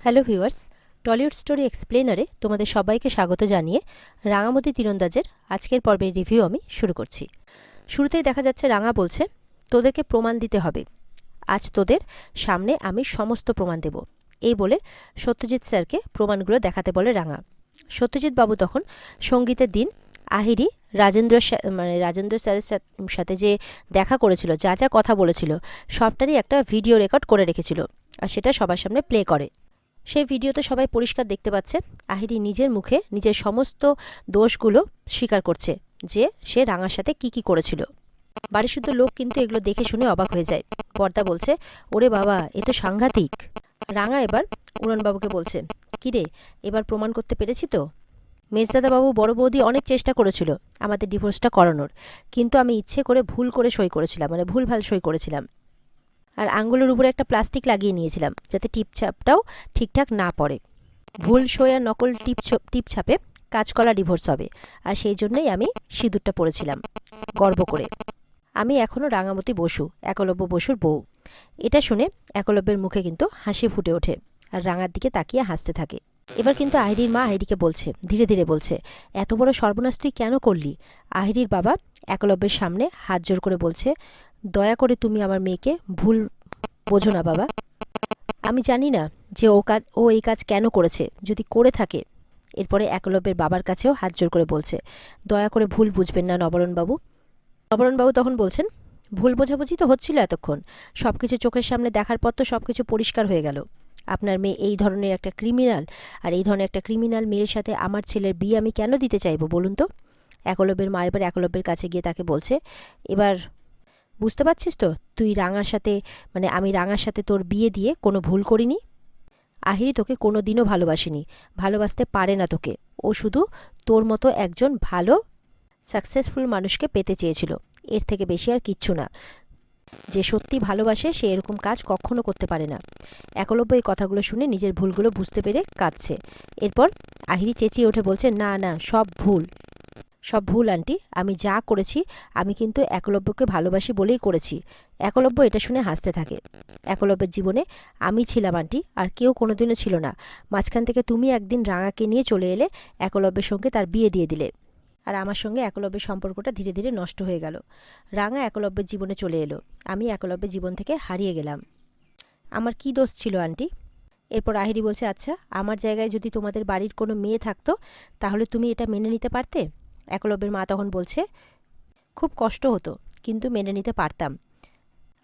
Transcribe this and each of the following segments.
Hello viewers, Tollywood story এক্সপ্লেনারে তোমাদের সবাইকে স্বাগত জানিয়ে রাঙামতি তীরন্দাজের আজকের পর্বের রিভিউ আমি শুরু করছি। শুরুতেই দেখা যাচ্ছে রাঙা বলছে, তোদেরকে প্রমাণ দিতে হবে, আজ তোদের সামনে আমি সমস্ত প্রমাণ দেব। এই বলে সত্যজিৎ স্যারকে প্রমাণগুলো দেখাতে বলে রাঙা। সত্যজিৎ বাবু তখন সঙ্গীতের দিন আহিরি রাজেন্দ্র স্যারের সাথে যে দেখা করেছিল, যা যা কথা বলেছিল সবটারই একটা ভিডিও রেকর্ড করে রেখেছিল, আর সেটা সবার সামনে প্লে করে। সেই ভিডিওতে সবাই পরিষ্কার দেখতে পাচ্ছে আহিরি নিজের মুখে নিজের সমস্ত দোষগুলো স্বীকার করছে, যে সে রাঙার সাথে কি করেছিল। বাড়িশুদ্ধ লোক কিন্তু এগুলো দেখে শুনে অবাক হয়ে যায়। বর্দা বলছে, ওরে বাবা, এ তো সাংঘাতিক। রাঙা এবার উড়নবাবুকে বলছে, কিরে, এবার প্রমাণ করতে পেরেছি তো? মেজদাদাবাবু বড় বৌদি অনেক চেষ্টা করেছিল আমাদের ডিভোর্সটা করানোর, কিন্তু আমি ইচ্ছে করে ভুল করে সই করেছিলাম, ভুলভাল সই করেছিলাম। আর আঙ্গুলের উপরে একটা প্লাস্টিক লাগিয়ে নিয়েছিলাম যাতে টিপছাপটাও ঠিকঠাক না পড়ে। ভুল সই আর নকল টিপছাপে কাঁচকলা ডিভোর্স হবে, আর সেই জন্যই আমি সিঁদুরটা পরেছিলাম গর্ব করে। আমি এখনও রাঙামতি বসু, একলব্য বসুর বউ। এটা শুনে একলব্যের মুখে কিন্তু হাসি ফুটে ওঠে, আর রাঙার দিকে তাকিয়ে হাসতে থাকে। এবার কিন্তু আহিরির মা আহিরিকে বলছে, ধীরে ধীরে বলছে, এত বড় সর্বনাশ তুই কেন করলি? আহিরির বাবা একলব্যের সামনে হাত জোর করে বলছে, দয়া করে তুমি আমার মেয়েকে ভুল বোঝো না বাবা। আমি জানি না যে ও এই কাজ কেন করেছে, যদি করে থাকে। এরপরে একলব্যের বাবার কাছেও হাত জোর করে বলছে, দয়া করে ভুল বুঝবেন না নবরণবাবু। নবরণবাবু তখন বলছেন, ভুল বোঝাবুঝি তো হচ্ছিল এতক্ষণ, সব কিছু চোখের সামনে দেখার পর তো সব কিছু পরিষ্কার হয়ে গেল। আপনার মেয়ে এই ধরনের একটা ক্রিমিনাল, আর এই ধরনের একটা ক্রিমিনাল মেয়ের সাথে আমার ছেলের বিয়ে আমি কেন দিতে চাইবো বলুন তো? একলব্যের মা এবার একলব্যের কাছে গিয়ে তাকে বলছে, এবার বুঝতে পারছিস তো তুই রাঙার সাথে, আমি রাঙার সাথে তোর বিয়ে দিয়ে কোনো ভুল করিনি। আহিরি তোকে কোনো দিনও ভালোবাসিনি, ভালোবাসতে পারে না তোকে। ও শুধু তোর মতো একজন ভালো সাকসেসফুল মানুষকে পেতে চেয়েছিল, এর থেকে বেশি আর কিচ্ছু না। যে সত্যি ভালোবাসে সে এরকম কাজ কখনো করতে পারে না। একলব্য এই কথাগুলো শুনে নিজের ভুলগুলো বুঝতে পেরে কাঁদছে। এরপর আহিরি চেঁচিয়ে উঠে বলছে, না না, সব ভুল আন্টি, আমি যা করেছি আমি কিন্তু একলব্যকে ভালোবাসি বলেই করেছি। একলব্য এটা শুনে হাসতে থাকে। একলব্যের জীবনে আমি ছিলাম আন্টি, আর কেউ কোনোদিনও ছিল না। মাঝখান থেকে তুমি একদিন রাঙাকে নিয়ে চলে এলে, একলব্যের সঙ্গে তার বিয়ে দিয়ে দিলে, আর আমার সঙ্গে একলব্যের সম্পর্কটা ধীরে ধীরে নষ্ট হয়ে গেল। রাঙা একলব্যের জীবনে চলে এলো, আমি একলব্যের জীবন থেকে হারিয়ে গেলাম। আমার কি দোষ ছিল আন্টি? এরপর আহিরি বলছে, আচ্ছা, আমার জায়গায় যদি তোমাদের বাড়ির কোনো মেয়ে থাকতো, তাহলে তুমি এটা মেনে নিতে পারতে? একলব্যের মা তখন বলছে, খুব কষ্ট হতো, কিন্তু মেনে নিতে পারতাম।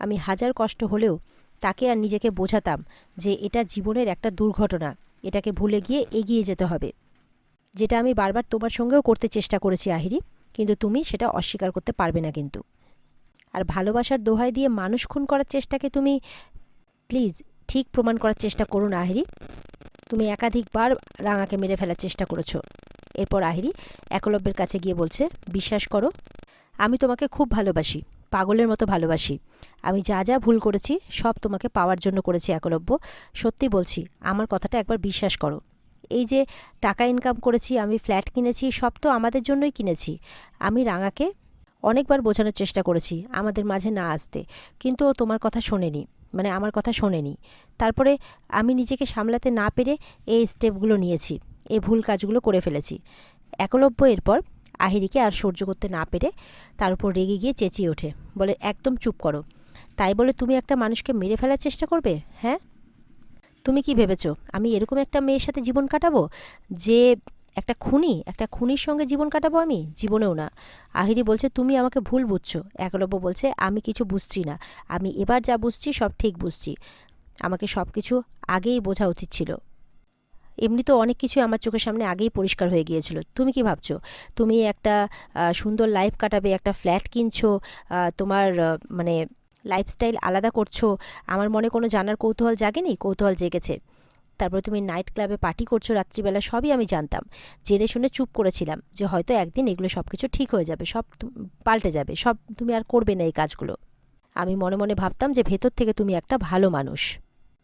আমি হাজার কষ্ট হলেও তাকে আর নিজেকে বোঝাতাম যে এটা জীবনের একটা দুর্ঘটনা, এটাকে ভুলে গিয়ে এগিয়ে যেতে হবে। যেটা আমি বারবার তোমার সঙ্গেও করতে চেষ্টা করেছি আহিরি, কিন্তু তুমি সেটা অস্বীকার করতে পারবে না কিন্তু। আর ভালোবাসার দোহাই দিয়ে মানুষ খুন করার চেষ্টাকে তুমি প্লিজ ঠিক প্রমাণ করার চেষ্টা করো না আহিরি। তুমি একাধিকবার রাঙাকে মেরে ফেলার চেষ্টা করেছো। এরপর আহিরি একলব্যের কাছে গিয়ে বলছে, বিশ্বাস করো, আমি তোমাকে খুব ভালোবাসি, পাগলের মতো ভালোবাসি। আমি যা যা ভুল করেছি সব তোমাকে পাওয়ার জন্য করেছি একলব্য। সত্যি বলছি, আমার কথাটা একবার বিশ্বাস করো। এই যে টাকা ইনকাম করেছি, আমি ফ্ল্যাট কিনেছি, সব তো আমাদের জন্যই কিনেছি। আমি রাঙাকে অনেকবার বোঝানোর চেষ্টা করেছি আমাদের মাঝে না আসতে, কিন্তু ও তোমার কথা শোনেনি, আমার কথা শোনেনি। তারপরে আমি নিজেকে সামলাতে না পেরে এই স্টেপগুলো নিয়েছি, এই ভুল কাজগুলো করে ফেলেছি। একলব্য এরপর আহিরিকে আর সহ্য করতে না পেরে তার উপর রেগে গিয়ে চেঁচিয়ে ওঠে, বলে, একদম চুপ করো। তাই বলে তুমি একটা মানুষকে মেরে ফেলার চেষ্টা করবে? হ্যাঁ, তুমি কি ভেবেছো আমি এরকম একটা মেয়ের সাথে জীবন কাটাবো, যে একটা খুনির সঙ্গে জীবন কাটাবো? আমি জীবনেও না। আহিরি বলছে, তুমি আমাকে ভুল বুঝছো। একলব্য বলছে, আমি কিছু বুঝছি না, আমি এবার যা বুঝছি সব ঠিক বুঝছি। আমাকে সব কিছু আগেই বোঝা উচিত ছিল। এমনি তো অনেক কিছু আমার চোখের সামনে আগেই পরিষ্কার হয়ে গিয়েছিল। তুমি কি ভাবছো তুমি একটা সুন্দর লাইফ কাটাবে, একটা ফ্ল্যাট কিনছো, তোমার লাইফস্টাইল আলাদা করছো, আমার মনে কোনো জানার কৌতূহল জাগেনি? কৌতূহল জেগেছে। তারপরে তুমি নাইট ক্লাবে পার্টি করছো রাত্রিবেলা, সবই আমি জানতাম। জেনে শুনে চুপ করেছিলাম যে হয়তো একদিন এগুলো সব কিছু ঠিক হয়ে যাবে, সব পাল্টে যাবে, সব তুমি আর করবে না এই কাজগুলো। আমি মনে মনে ভাবতাম যে ভেতর থেকে তুমি একটা ভালো মানুষ,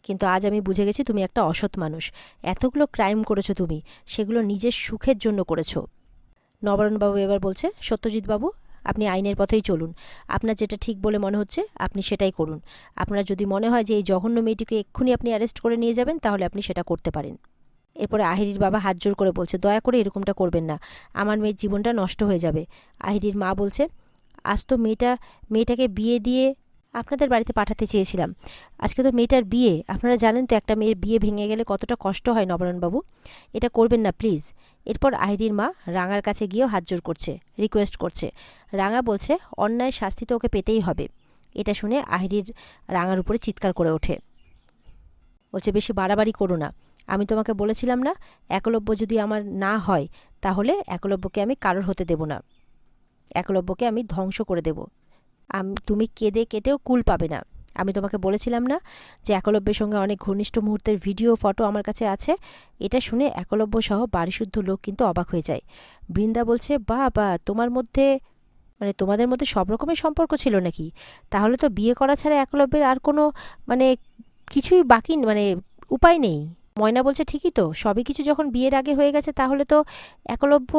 কিন্তু আজ আমি বুঝে গেছি তুমি একটা অসৎ মানুষ। এতগুলো ক্রাইম করেছো তুমি, সেগুলো নিজের সুখের জন্য করেছো। নবরণবাবু এবার বলছে, সত্যজিৎবাবু, আপনি আইনের পথেই চলুন। আপনার যেটা ঠিক বলে মনে হচ্ছে আপনি সেটাই করুন। আপনার যদি মনে হয় যে এই জঘন্য মেয়েটিকে এক্ষুনি আপনি অ্যারেস্ট করে নিয়ে যাবেন, তাহলে আপনি সেটা করতে পারেন। এরপরে আহিরির বাবা হাত জোর করে বলছে, দয়া করে এরকমটা করবেন না, আমার মেয়ের জীবনটা নষ্ট হয়ে যাবে। আহিরির মা বলছে, আজ তো মেয়েটাকে বিয়ে দিয়ে আপনাদের বাড়িতে পাঠাতে চেয়েছিলাম। আজকে তো মেয়েটার বিয়ে। আপনারা জানেন তো একটা মেয়ের বিয়ে ভেঙে গেলে কতটা কষ্ট হয় নবরণবাবু। এটা করবেন না প্লিজ। এরপর আহিরির মা রাঙার কাছে গিয়েও হাত জোর করছে, রিকোয়েস্ট করছে। রাঙা বলছে অন্যায় শাস্তি তো ওকে পেতেই হবে। এটা শুনে আহিরির রাঙার উপরে চিৎকার করে ওঠে, বলছে বেশি বাড়াবাড়ি করো না। আমি তোমাকে বলেছিলাম না, একলব্য যদি আমার না হয় তাহলে একলব্যকে আমি কারোর হতে দেব না, একলব্যকে আমি ধ্বংস করে দেব। তুমি কেঁদে কেটেও কুল পাবে না। আমি তোমাকে বলেছিলাম না যে একলব্যের সঙ্গে অনেক ঘনিষ্ঠ মুহূর্তের ভিডিও ফটো আমার কাছে আছে। এটা শুনে একলব্য সহ বাড়িশুদ্ধ লোক কিন্তু অবাক হয়ে যায়। বৃন্দা বলছে, বা তোমার মধ্যে তোমাদের মধ্যে সব রকমের সম্পর্ক ছিল নাকি? তাহলে তো বিয়ে করা ছাড়া একলব্যের আর কোনো মানে কিছুই বাকি উপায় নেই। ময়না বলছে, ঠিকই তো, সবই কিছু যখন বিয়ের আগে হয়ে গেছে তাহলে তো। একলব্য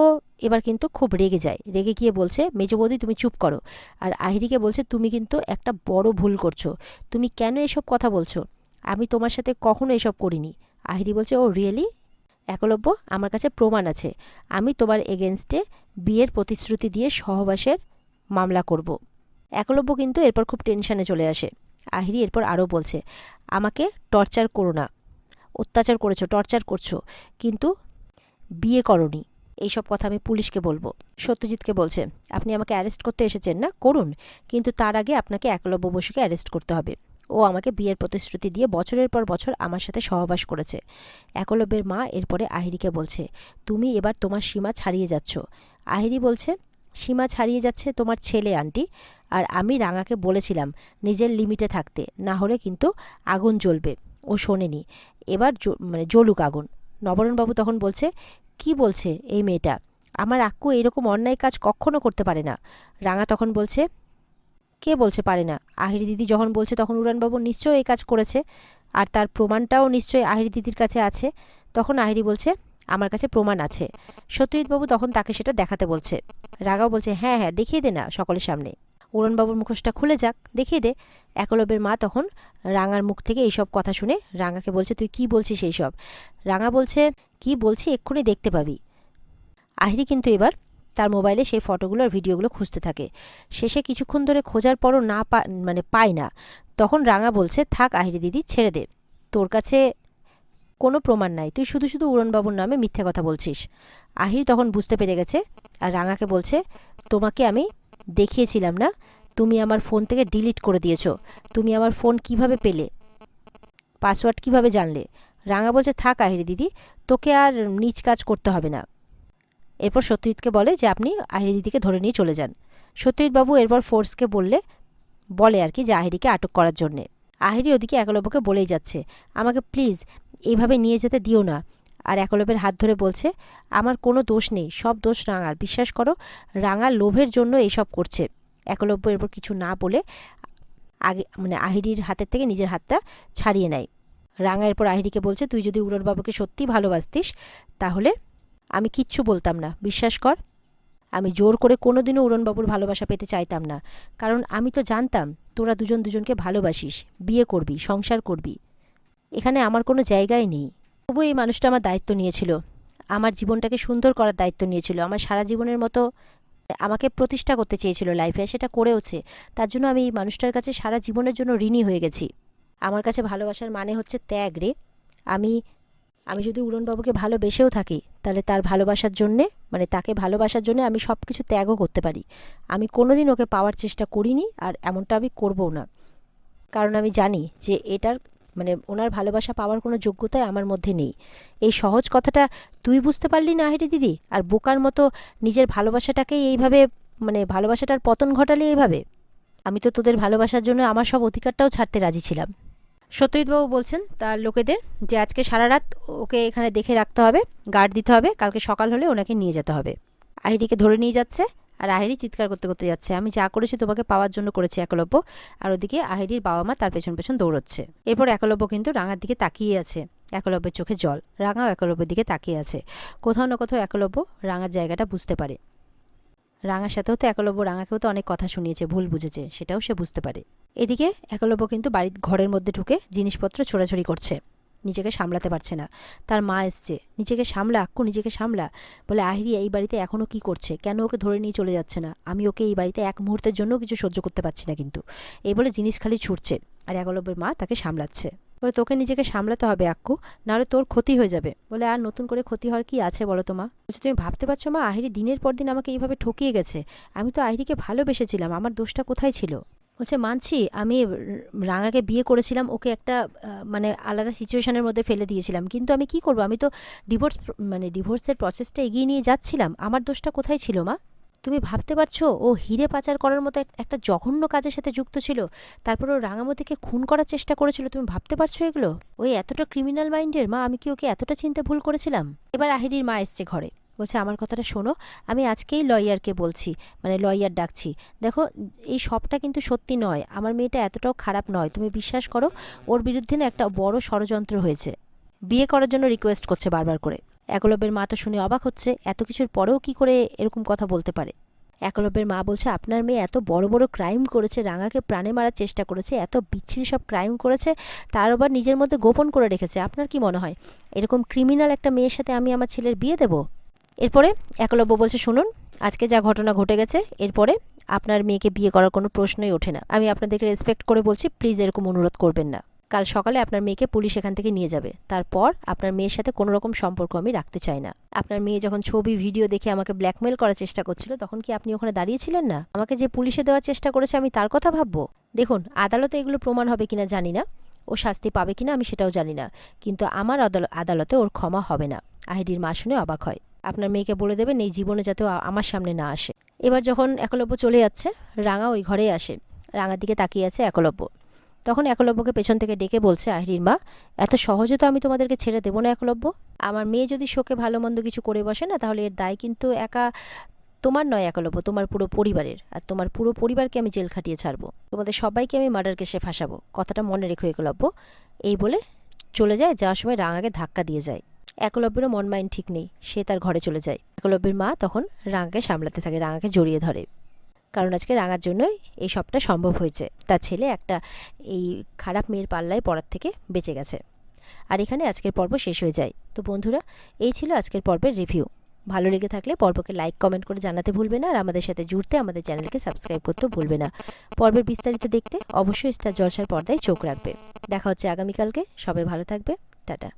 এবার কিন্তু খুব রেগে যায়, রেগে গিয়ে বলছে, মেজ বৌদি তুমি চুপ করো। আর আহিরিকে বলছে, তুমি কিন্তু একটা বড় ভুল করছো। তুমি কেন এসব কথা বলছো? আমি তোমার সাথে কখনো এসব করিনি। আহিরি বলছে, ও রিয়েলি? একলব্য, আমার কাছে প্রমাণ আছে। আমি তোমার এগেনস্টে বিয়ের প্রতিশ্রুতি দিয়ে সহবাসের মামলা করব। একলব্য কিন্তু এরপর খুব টেনশনে চলে আসে। আহিরি এরপর আরও বলছে, আমাকে টর্চার করো না, অত্যাচার করেছো, টর্চার করছো, কিন্তু বিয়ে করনি। এইসব কথা আমি পুলিশকে বলবো। সত্যজিৎকে বলছে, আপনি আমাকে অ্যারেস্ট করতে এসেছেন না, করুন, কিন্তু তার আগে আপনাকে একলব্য বসুকে অ্যারেস্ট করতে হবে। ও আমাকে বিয়ের প্রতিশ্রুতি দিয়ে বছরের পর বছর আমার সাথে সহবাস করেছে। একলব্যের মা এরপরে আহিরিকে বলছে, তুমি এবার তোমার সীমা ছাড়িয়ে যাচ্ছ। আহিরি বলছে, সীমা ছাড়িয়ে যাচ্ছে তোমার ছেলে আন্টি, আর আমি রাঙাকে বলেছিলাম নিজের লিমিটে থাকতে, না হলে কিন্তু আগুন জ্বলবে। ও শোনেনি, এবার জ্বলুক আগুন। নবরণবাবু তখন বলছে, কি বলছে এই মেয়েটা? আমার আক্কু এরকম অন্যায় কাজ কখনো করতে পারে না। রাঙা তখন বলছে, কে বলছে পারে না? আহিরি দিদি যখন বলছে তখন উড়ানবাবু নিশ্চয়ই এই কাজ করেছে, আর তার প্রমাণটাও নিশ্চয়ই আহিরি দিদির কাছে আছে। তখন আহিরি বলছে, আমার কাছে প্রমাণ আছে। সত্যজিৎবাবু তখন তাকে সেটা দেখাতে বলছে। রাঙাও বলছে, হ্যাঁ হ্যাঁ, দেখিয়ে দে না সকলের সামনে। উড়নবাবুর মুখোশটা খুলে যাক, দেখিয়ে দে। একলব্যের মা তখন রাঙার মুখ থেকে এইসব কথা শুনে রাঙাকে বলছে, তুই কি বলছিস এইসব? রাঙা বলছে, কি বলছি এক্ষুনি দেখতে পাবি। আহিরি কিন্তু এবার তার মোবাইলে সেই ফটোগুলো আর ভিডিওগুলো খুঁজতে থাকে। শেষে কিছুক্ষণ ধরে খোঁজার পরও পায় না। তখন রাঙা বলছে, থাক আহিরি দিদি, ছেড়ে দে, তোর কাছে কোনো প্রমাণ নাই, তুই শুধু শুধু উড়নবাবুর নামে মিথ্যে কথা বলছিস। আহিরি তখন বুঝতে পেরে গেছে, আর রাঙাকে বলছে, তোমাকে আমি দেখিয়েছিলাম না, তুমি আমার ফোন থেকে ডিলিট করে দিয়েছো। তুমি আমার ফোন কিভাবে পেলে, পাসওয়ার্ড কিভাবে জানলে? রাঙা বলছে, থাক আহিরি দিদি, তোকে আর নিজ কাজ করতে হবে না। এরপর সত্যজিৎকে বলে যে আপনি আহিরি দিদিকে ধরে নিয়ে চলে যান। সত্যজিৎবাবু এরপর ফোর্সকে বলে আর কি যে আহিরিকে আটক করার জন্যে। আহিরি ওদিকে একলব্যকে বলেই যাচ্ছে, আমাকে প্লিজ এইভাবে নিয়ে যেতে দিও না। আর একলব্যের হাত ধরে বলছে, আমার কোনো দোষ নেই, সব দোষ রাঙার, বিশ্বাস করো, রাঙা লোভের জন্য এইসব করছে। একলব্য এরপর কিছু না বলে আগে আহিরির হাতের থেকে নিজের হাতটা ছাড়িয়ে নেয়। রাঙা এরপর আহিরিকে বলছে, তুই যদি উড়নবাবুকে সত্যি ভালোবাসতিস তাহলে আমি কিচ্ছু বলতাম না, বিশ্বাস কর। আমি জোর করে কোনোদিনও উড়নবাবুর ভালোবাসা পেতে চাইতাম না, কারণ আমি তো জানতাম তোরা দুজন দুজনকে ভালোবাসিস, বিয়ে করবি, সংসার করবি, এখানে আমার কোনো জায়গাই নেই। তবু এই মানুষটা আমার দায়িত্ব নিয়েছিল, আমার জীবনটাকে সুন্দর করার দায়িত্ব নিয়েছিল, আমার সারা জীবনের মতো আমাকে প্রতিষ্ঠা করতে চেয়েছিল লাইফে, সেটা করেওছে। তার জন্য আমি এই মানুষটার কাছে সারা জীবনের জন্য ঋণী হয়ে গেছি। আমার কাছে ভালোবাসার মানে হচ্ছে ত্যাগ রে। আমি আমি যদি উড়নবাবুকে ভালোবেসেও থাকি, তাহলে তার ভালোবাসার জন্যে তাকে ভালোবাসার জন্য আমি সব কিছু ত্যাগও করতে পারি। আমি কোনোদিন ওকে পাওয়ার চেষ্টা করিনি, আর এমনটা আমি করবও না, কারণ আমি জানি যে এটার ওনার ভালোবাসা পাওয়ার কোনো যোগ্যতাই আমার মধ্যে নেই। এই সহজ কথাটা তুই বুঝতে পারলি না আহিরি দিদি, আর বোকার মতো নিজের ভালোবাসাটাকেই এইভাবে ভালোবাসাটার পতন ঘটালে এইভাবে। আমি তো তোদের ভালোবাসার জন্য আমার সব অধিকারটাও ছাড়তে রাজি ছিলাম। সত্যজিৎবাবু বলছেন তার লোকেদের যে আজকে সারা রাত ওকে এখানে দেখে রাখতে হবে, গার্ড দিতে হবে, কালকে সকাল হলে ওনাকে নিয়ে যেতে হবে। আহিরিকে ধরে নিয়ে যাচ্ছে, আর আহিরি চিৎকার করতে করতে যাচ্ছে, আমি যা করেছি তোমাকে পাওয়ার জন্য করেছি একলব্য। আর ওদিকে আহিরির বাবা মা তার পেছন পেছন দৌড়চ্ছে। এরপর একলব্য কিন্তু রাঙার দিকে তাকিয়ে আছে, একলব্যের চোখে জল। রাঙাও একলব্যের দিকে তাকিয়ে আছে। কোথাও না কোথাও একলব্য রাঙার জায়গাটা বুঝতে পারে। রাঙার সাথেও তো একলব্য রাঙাকেও তো অনেক কথা শুনিয়েছে, ভুল বুঝেছে, সেটাও সে বুঝতে পারে। এদিকে একলব্য কিন্তু বাড়ির ঘরের মধ্যে ঢুকে জিনিসপত্র ছোড়াছড়ি করছে, নিজেকে সামলাতে পারছে না। তার মা এসছে, নিজেকে সামলা আক্কু, নিজেকে সামলা। বলে আহিরি এই বাড়িতে এখনও কি করছে, কেন ওকে ধরে নিয়ে চলে যাচ্ছে না? আমি ওকে এই বাড়িতে এক মুহূর্তের জন্য কিছু সহ্য করতে পারছি না কিন্তু। এই বলে জিনিস খালি ছুটছে, আর একলব্যের মা তাকে সামলাচ্ছে। বলে তোকে নিজেকে সামলাতে হবে আক্কু, নাহলে তোর ক্ষতি হয়ে যাবে। বলে আর নতুন করে ক্ষতি হওয়ার কি আছে বলো তো মা? বলছে তুমি ভাবতে পারছো মা, আহিরি দিনের পর দিন আমাকে এইভাবে ঠকিয়ে গেছে। আমি তো আহিরিকে ভালোবেসেছিলাম, আমার দোষটা কোথায় ছিল? বলছে মানছি আমি রাঙাকে বিয়ে করেছিলাম, ওকে একটা মানে আলাদা সিচুয়েশনের মধ্যে ফেলে দিয়েছিলাম, কিন্তু আমি কি করব, আমি তো ডিভোর্সের প্রসেসটা এগিয়ে নিয়ে যাচ্ছিলাম। আমার দোষটা কোথায় ছিল মা? তুমি ভাবতে পারছো ও হিরে পাচার করার মতো একটা জঘন্য কাজের সাথে যুক্ত ছিল, তারপর ও রাঙামতিকে খুন করার চেষ্টা করেছিল। তুমি ভাবতে পারছো এগুলো? ওই এতটা ক্রিমিনাল মাইন্ডের মা, আমি কি ওকে এতটা চিনতে ভুল করেছিলাম? এবার আহিরির মা এসছে ঘরে, বলছে আমার কথাটা শোনো, আমি আজকেই লয়ারকে বলছি, মানে লয়ার ডাকছি। দেখো এই সবটা কিন্তু সত্যি নয়, আমার মেয়েটা এতটাও খারাপ নয়, তুমি বিশ্বাস করো। ওর বিরুদ্ধে না একটা বড় ষড়যন্ত্র হয়েছে। বিয়ে করার জন্য রিকোয়েস্ট করছে বারবার করে। একলব্যের মা তো শুনে অবাক হচ্ছে, এত কিছুর পরেও কি করে এরকম কথা বলতে পারে। একলব্যের মা বলছে আপনার মেয়ে এত বড় বড় ক্রাইম করেছে, রাঙাকে প্রাণে মারার চেষ্টা করেছে, এত বিচ্ছিরি সব ক্রাইম করেছে, তার আবার নিজের মধ্যে গোপন করে রেখেছে। আপনার কি মনে হয় এরকম ক্রিমিনাল একটা মেয়ের সাথে আমি আমার ছেলের বিয়ে দেব? এরপরে একলব্য বলছে শুনুন, আজকে যা ঘটনা ঘটে গেছে, এরপরে আপনার মেয়েকে বিয়ে করার কোনো প্রশ্নই ওঠে না। আমি আপনাদেরকে রেসপেক্ট করে বলছি, প্লিজ এরকম অনুরোধ করবেন না। কাল সকালে আপনার মেয়েকে পুলিশ এখান থেকে নিয়ে যাবে, তারপর আপনার মেয়ের সাথে কোনো রকম সম্পর্ক আমি রাখতে চাই না। আপনার মেয়ে যখন ছবি ভিডিও দেখে আমাকে ব্ল্যাকমেল করার চেষ্টা করছিল, তখন কি আপনি ওখানে দাঁড়িয়েছিলেন না? আমাকে যে পুলিশে দেওয়ার চেষ্টা করেছে আমি তার কথা ভাববো? দেখুন আদালতে এগুলো প্রমাণ হবে কিনা জানি না, ও শাস্তি পাবে কিনা আমি সেটাও জানি না, কিন্তু আমার আদালতে ওর ক্ষমা হবে না। আহিরির মা শুনে অবাক হয়। আপনার মেয়েকে বলে দেবেন এই জীবনে যাতে আমার সামনে না আসে। এবার যখন একলব্য চলে যাচ্ছে, রাঙা ওই ঘরেই আসে, রাঙার দিকে তাকিয়ে আছে একলব্য। তখন একলব্যকে পেছন থেকে ডেকে বলছে আহিরির মা, এত সহজে তো আমি তোমাদেরকে ছেড়ে দেবো না একলব্য। আমার মেয়ে যদি শোকে ভালো মন্দ কিছু করে বসে না, তাহলে এর দায় কিন্তু একা তোমার নয় একলব্য, তোমার পুরো পরিবারের। আর তোমার পুরো পরিবারকে আমি জেল খাটিয়ে ছাড়বো, তোমাদের সবাইকে আমি মার্ডার কেসে ফাঁসাবো, কথাটা মনে রেখো একলব্য। এই বলে চলে যায়, যাওয়ার সময় রাঙাকে ধাক্কা দিয়ে যায়। একলব্যেরও মন মাইন্ড ঠিক নেই, সে তার ঘরে চলে যায়। একলব্যের মা তখন রাঙাকে সামলাতে থাকে, রাঙাকে জড়িয়ে ধরে, কারণ আজকে রাঙার জন্যই এই সবটা সম্ভব হয়েছে। তার ছেলে একটা এই খারাপ মেয়ের পাল্লায় পড়ার থেকে বেঁচে গেছে। আর এখানে আজকের পর্ব শেষ হয়ে যায়। তো বন্ধুরা, এই ছিল আজকের পর্বের রিভিউ। ভালো লেগে থাকলে পর্বকে লাইক কমেন্ট করে জানাতে ভুলবে না, আর আমাদের সাথে জুড়তে আমাদের চ্যানেলকে সাবস্ক্রাইব করতেও ভুলবে না। পর্বের বিস্তারিত দেখতে অবশ্যই স্টার জলসার পর্দায় চোখ রাখবে। দেখা হচ্ছে আগামীকালকে। সবাই ভালো থাকবে, টাটা।